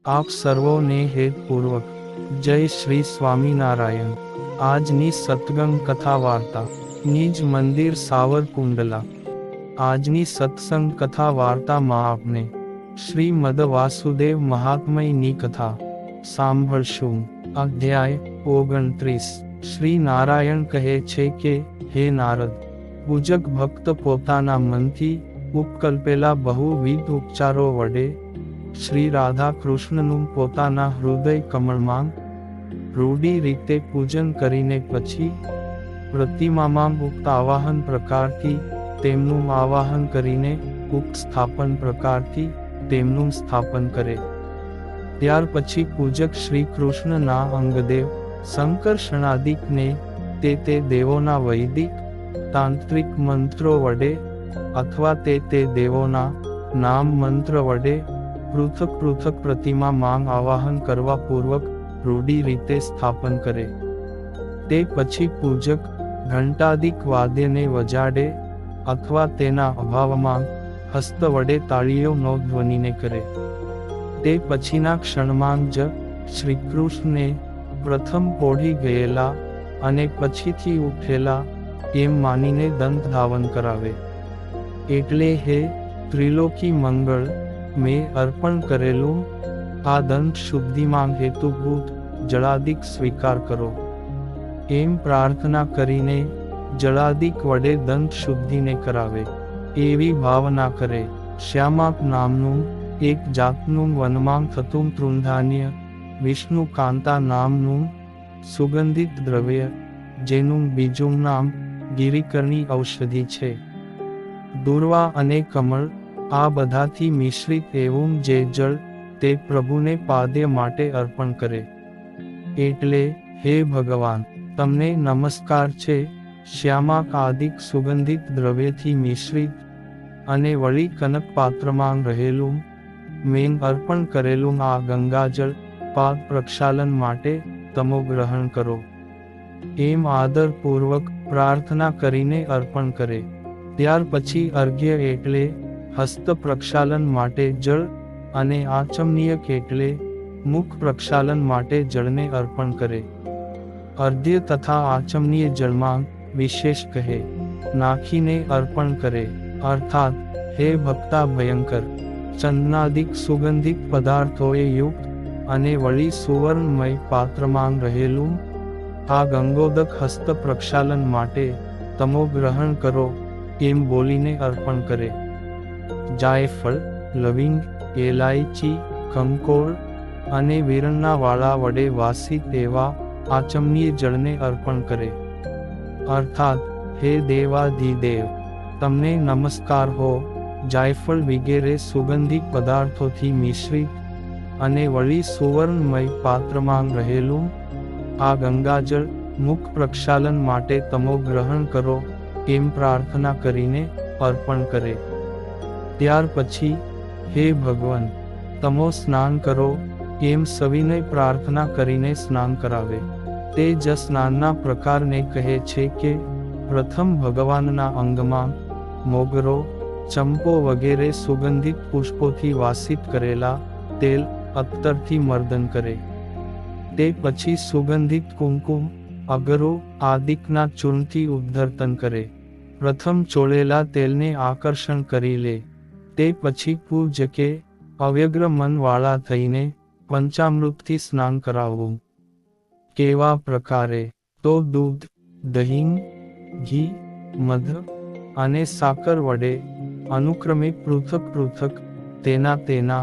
આપ સર્વોને હેતપૂર્વક જય શ્રી સ્વામિનારાયણ। આજની સત્સંગ કથા વાર્તા નિજ મંદિર સાવરકુંડલા। આજની સત્સંગ કથા વાર્તામાં આપને શ્રીમદ વાસુદેવ મહાત્મ્યની કથા સાંભળશું। અધ્યાય 29। શ્રી નારાયણ કહે છે કે, હે નારદ, પૂજક ભક્ત પોતાના મનથી ઉપકલ્પેલા બહુવિધ ઉપચારો વડે શ્રી રાધા કૃષ્ણનું પોતાના હૃદય કમળમાં રૂઢી રીતે પૂજન કરીને પછી પ્રતિમામાં ઉક્ત આવાહન પ્રકારથી તેમનું આવાહન કરીને ઉક્ત સ્થાપન પ્રકારથી તેમનું સ્થાપન કરે। ત્યાર પછી પૂજક શ્રી કૃષ્ણના અંગદેવ સંકર્ષણાદિકને તે દેવોના વૈદિક તાંત્રિક મંત્રો વડે અથવા તે દેવોના નામ મંત્ર વડે પૃથક પૃથક પ્રતિમા માંગ આવાહન કરવા પૂર્વક રૂઢી રીતે સ્થાપન કરે। તે પછી પૂજક ઘંટાદિક વાદ્યને વજાડે અથવા તેના અભાવમાં હસ્ત વડે તાળીઓનો ધ્વનિને કરે। તે પછીના ક્ષણમાં જ શ્રીકૃષ્ણને પ્રથમ પોઢી ગયેલા અને પછીથી ઉઠેલા એમ માનીને દંત ધાવન કરાવે। એટલે હે ત્રિલોકી મંગળ, મેં અર્પણ કરેલું આ દંત શુદ્ધિમાં હેતુભૂત જળાદિક સ્વીકાર કરો, એમ પ્રાર્થના કરીને જળાદિક વડે દંત શુદ્ધિને કરાવે। એવી ભાવના કરે। શ્યામાક નામનું એક જાતનું વનમાં થતું તૃણધાન્ય વિષ્ણુ કાંતા નામનું સુગંધિત દ્રવ્ય, જેનું બીજું નામ ગિરિકર્ણી ઔષધિ છે, દુર્વા અને કમળ, આ બધાથી મિશ્રિત એવું જે જળ તે પ્રભુને પાદ્ય માટે અર્પણ કરે। એટલે હે ભગવાન, તમને નમસ્કાર છે। શ્યામાક આદિક સુગંધિત દ્રવ્યથી મિશ્રિત અને વળી કનક પાત્રમાં રહેલું મેં અર્પણ કરેલું આ ગંગાજળ પાદ પ્રક્ષાલન માટે તમો ગ્રહણ કરો, એમ આદરપૂર્વક પ્રાર્થના કરીને અર્પણ કરે। ત્યાર પછી અર્ઘ્ય એટલે હસ્ત પ્રક્ષાલન માટે જળ અને આચમનીયક એટલે મુખ પ્રક્ષાલન માટે જળને અર્પણ કરે। અર્ધ્ય તથા આચમનીય જળમાં વિશેષ કહે નાખીને અર્પણ કરે। અર્થાત હે ભક્તા ભયંકર, ચંદનાદિક સુગંધિત પદાર્થોએ યુક્ત અને વળી સુવર્ણમય પાત્રમાં રહેલું આ ગંગોદક હસ્ત પ્રક્ષાલન માટે તમો ગ્રહણ કરો, એમ બોલીને અર્પણ કરે। જાયફળ, લવિંગ, એલાયચી, કંકોળ અને વિરણના વાળા વડે વાસિત એવા આચમનીય જળને અર્પણ કરે। અર્થાત હે દેવાધિદેવ, તમને નમસ્કાર હો। જાયફળ વિગેરે સુગંધિત પદાર્થોથી મિશ્રિત અને વળી સુવર્ણમય પાત્રમાં રહેલું આ ગંગાજળ મુખ પ્રક્ષાલન માટે તમો ગ્રહણ કરો, એમ પ્રાર્થના કરીને અર્પણ કરે। ત્યાર પછી હે ભગવાન, તમો સ્નાન કરો, એમ સવિનય પ્રાર્થના કરીને સ્નાન કરાવે। તે જ સ્નાનના પ્રકારને કહે છે કે પ્રથમ ભગવાનના અંગમાં મોગરો, ચંપો વગેરે સુગંધિત પુષ્પોથી વાસિત કરેલા તેલ અત્તરથી મર્દન કરે। તે પછી સુગંધિત કુમકુમ, અગરો આદિકના ચૂર્ણથી ઉદ્ધર્તન કરે। પ્રથમ ચોળેલા તેલને આકર્ષણ કરી લે। તે પછી પૂજકે અવ્યગ્ર મનવાળા થઈને પંચામૃતથી સ્નાન કરાવવું। કેવા પ્રકારે? તો દૂધ, દહીં, ઘી, મધ અને સાકર વડે અનુક્રમે પૃથક પૃથક તેના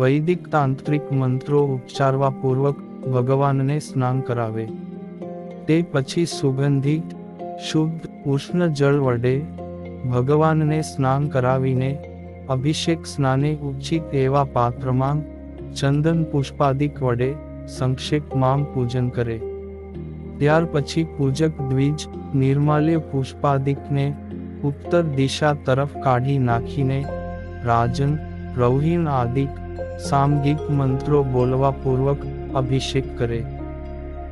વૈદિક તાંત્રિક મંત્રો ઉચ્ચારવા પૂર્વક ભગવાનને સ્નાન કરાવે। તે પછી સુગંધિત શુદ્ધ ઉષ્ણ જળ વડે ભગવાનને સ્નાન કરાવીને અભિષેક સ્નાને ઉચિત એવા પાત્રમાં ચંદન પુષ્પાદિક વડે સંક્ષેપમાં પૂજન કરે। ત્યાર પછી પૂજક દ્વિજ નિર્માલ્ય પુષ્પાદિકને ઉત્તર દિશા તરફ કાઢી નાખીને રાજન, રૌહીણ આદિક સામગિક મંત્રો બોલવા પૂર્વક અભિષેક કરે।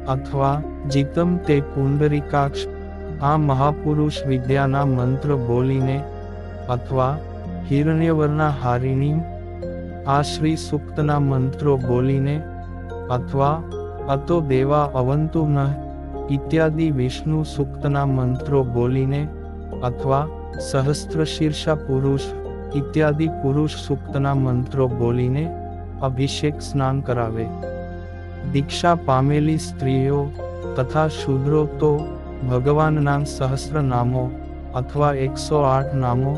અથવા જીતમ તે પુંડરીકાક્ષ આ મહાપુરુષ વિદ્યાના મંત્ર બોલીને, અથવા હિરણ્યવર્ણા હારિણી આ શ્રી સૂક્તના મંત્રો બોલીને અથવા અતો દેવા અવંતુ નઃ ઇત્યાદિ વિષ્ણુ સૂક્તના મંત્રો બોલીને અથવા સહસ્ત્રશીર્ષા પુરુષ ઇત્યાદિ પુરુષ સૂક્તના મંત્રો બોલીને અભિષેક સ્નાન કરાવે. દીક્ષા પામેલી સ્ત્રીઓ તથા શૂદ્રો તો ભગવાનના સહસ્ર નામો અથવા 108 નામો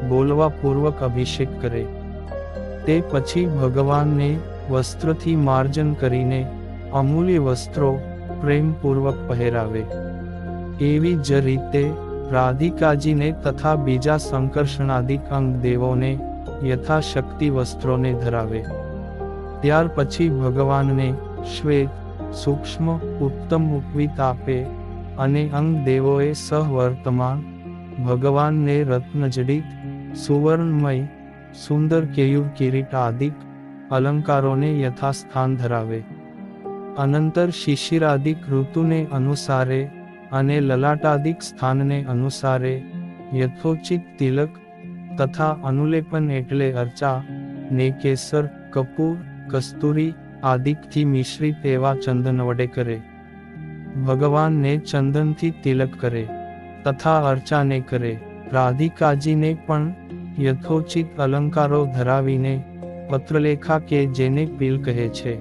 બોલવા પૂર્વક અભિષેક કરે. તે પછી ભગવાનને વસ્ત્રથી માર્જન કરીને અમૂલ્ય વસ્ત્રો પ્રેમપૂર્વક પહેરાવે. એવી જ રીતે રાધિકાજીને તથા બીજા સંકર્ષણાદિક અંગ દેવોને યથાશક્તિ વસ્ત્રોને ધરાવે. ત્યાર પછી ભગવાનને શ્વેત સૂક્ષ્મ ઉત્તમ ઉપવીત આપે અને અંગ દેવોએ સહવર્તમાન ભગવાનને રત્નજડિત સુવર્ણમય સુંદર કેયુર કિરીટ આદિક અલંકારોને યથાસ્થાન ધરાવે. અનંતર શિશિરાદિક ઋતુને અનુસારે અને લલાટાદિક સ્થાનને અનુસારે યથોચિત તિલક તથા અનુલેપન એટલે અર્ચા ને કેસર કપૂર કસ્તુરી આદિકથી મિશ્રિત એવા ચંદન વડે કરે. ભગવાનને ચંદનથી તિલક કરે તથા અર્ચાને કરે. રાધિકાજીને પણ યથોચિત અલંકારો ધરાવીને પત્રલેખા કે જેને પીલ કહે છે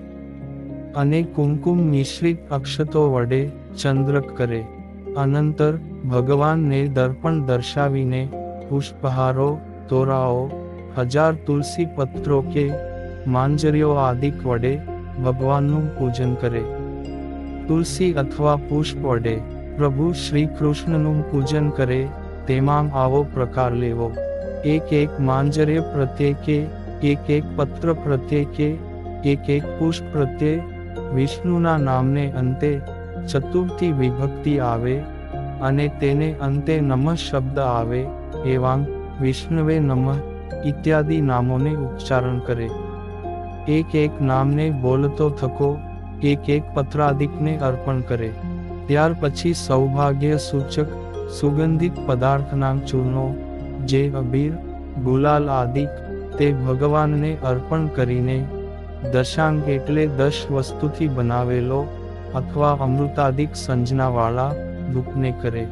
અને કુમકુમ મિશ્રિત અક્ષતો વડે ચંદ્રક કરે. અનંતર ભગવાનને દર્પણ દર્શાવીને પુષ્પહારો તોરાઓ 1000 તુલસી પત્રો કે માંજરીઓ આદિક વડે ભગવાનનું પૂજન કરે. તુલસી અથવા પુષ્પ વડે પ્રભુ શ્રી કૃષ્ણનું પૂજન કરે તેમાં આવો પ્રકાર લેવો. એક એક માંજર્ય પ્રત્યેકે એક એક પત્ર પ્રત્યેકે એક એક પુષ્પ પ્રત્યે વિષ્ણુના નામને અંતે ચતુર્થી વિભક્તિ આવે અને તેને અંતે નમઃ શબ્દ આવે એવાં વિષ્ણવે નમઃ ઇત્યાદિ નામોને ઉચ્ચારણ કરે. એક એક નામને બોલતો થકો એક એક પત્રાદિકને અર્પણ કરે. ત્યાર પછી સૌભાગ્ય સૂચક સુગંધિત પદાર્થના ચૂર્ણો જે અબીર ગુલાલ આદિક તે ભગવાનને અર્પણ કરીને દશાંગ એટલે 10 વસ્તુથી બનાવેલો અથવા અમૃતાદિક સંજનાવાળા ધૂપને કરે.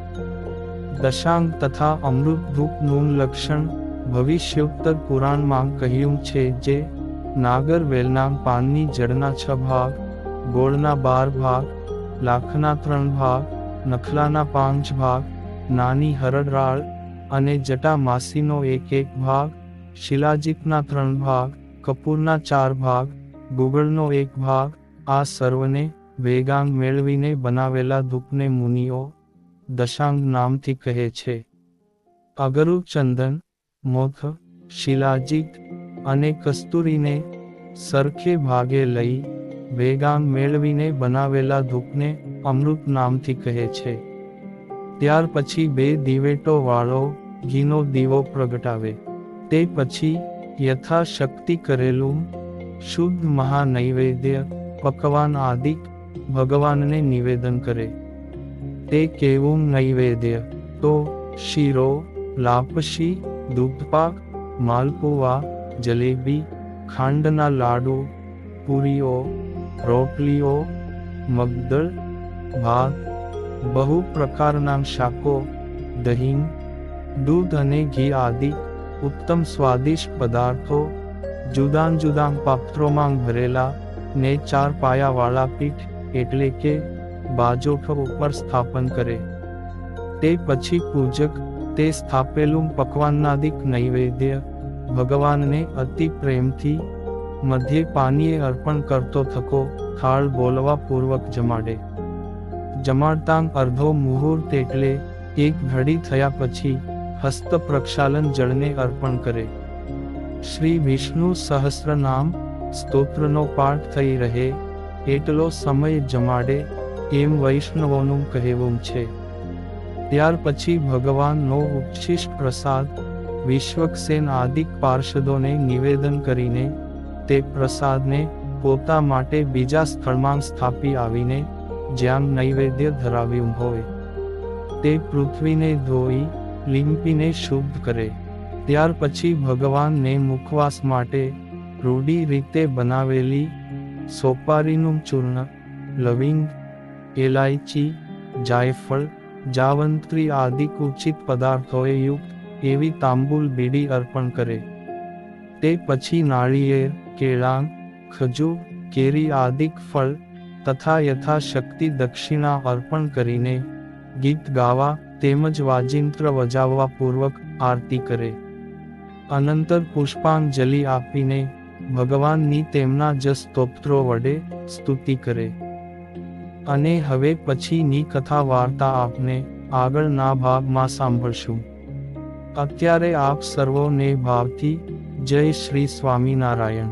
દશાંગ તથા અમૃત ધૂપનું લક્ષણ ભવિષ્યોત્તર પુરાણમાં કહ્યું છે જે નાગરવેલના પાનની જળના 6 ભાગ ગોળના 12 ભાગ લાખના 3 ભાગ નખલાના 5 ભાગ નાની હરડરાળ અને જટા માસીનો 1 ભાગ શિલાજીતના 3 ભાગ કપૂરના 4 ભાગ ગુગળનો 1 ભાગ આ સર્વને વેગાંગ મેળવીને બનાવેલા ધૂપને મુનિઓ દશાંગ નામથી કહે છે. અગરુ ચંદન મોથ શિલાજીત અને કસ્તુરીને સરખે ભાગે લઈ વેગાંગ મેળવીને બનાવેલા ધૂપને અમૃત નામથી કહે છે. ત્યાર પછી 2 દિવેટો વાળો ઘીનો દીવો પ્રગટાવે. તે પછી યથાશક્તિ કરેલું શુદ્ધ મહાનૈવેદ્ય પકવાન આદિક ભગવાનને નિવેદન કરે. તે કેવું નૈવેદ્ય તો શીરો લાપસી દૂધપાક માલપુવા જલેબી ખાંડના લાડુ પૂરીઓ રોટલીઓ મગદળ ભાત બહુ પ્રકારના શાકો દહીં દૂધ અને ઘી આદિ ઉત્તમ સ્વાદિષ્ટ પદાર્થો જુદાં જુદાં પાત્રોમાં ભરેલા ને 4 પાયાવાળા પીઠ એટલે કે બાજોઠ ઉપર સ્થાપન કરે. તે પછી પૂજક તે સ્થાપેલું પકવાનાદિક નૈવેદ્ય ભગવાનને અતિ પ્રેમથી મધ્યે પાનીએ અર્પણ કરતો થકો થાળ બોલવા પૂર્વક જમાડે. જમાડતાં અર્ધો મુહૂર્ત એટલે 1 ઘડી થયા પછી હસ્ત પ્રક્ષાલન જળને અર્પણ કરે. શ્રી વિષ્ણુ સહસ્રનામ સ્તોત્રનો પાઠ થઈ રહે એટલો સમય જમાડે એમ વૈષ્ણવોનું કહેવું છે. ત્યાર પછી ભગવાનનો ઉચ્છિષ્ટ પ્રસાદ વિશ્વક્સેન આદિક પાર્ષદોને નિવેદન કરીને તે પ્રસાદને પોતા માટે બીજા સ્થળમાં સ્થાપી આવીને જ્યાં નૈવેદ્ય ધરાવ્યું હોય તે પૃથ્વીને ધોઈ લીંપીને શુદ્ધ કરે. ત્યાર પછી ભગવાનને મુખવાસ માટે રૂઢી રીતે બનાવેલી સોપારીનું ચૂર્ણ, લવિંગ, એલાયચી, જાયફળ, જાવંત્રી આદિક ઉચિત પદાર્થોએ યુક્ત એવી તાંબૂલ બીડી અર્પણ કરે. તે પછી નાળિયેર, કેળાં, ખજૂર, કેરી આદિક ફળ તથા યથાશક્તિ દક્ષિણા અર્પણ કરીને ગીત ગાવા તેમજ વાજિંત્ર વજાવવા પૂર્વક આરતી કરે. અનંતર પુષ્પાંજલિ આપીને ભગવાનની તેમના જ સ્તોત્રો વડે સ્તુતિ કરે. અને હવે પછીની કથા વાર્તા આપને આગળના ભાગમાં સાંભળશું. અત્યારે આપ સર્વોને ભાવથી જય શ્રી સ્વામિનારાયણ.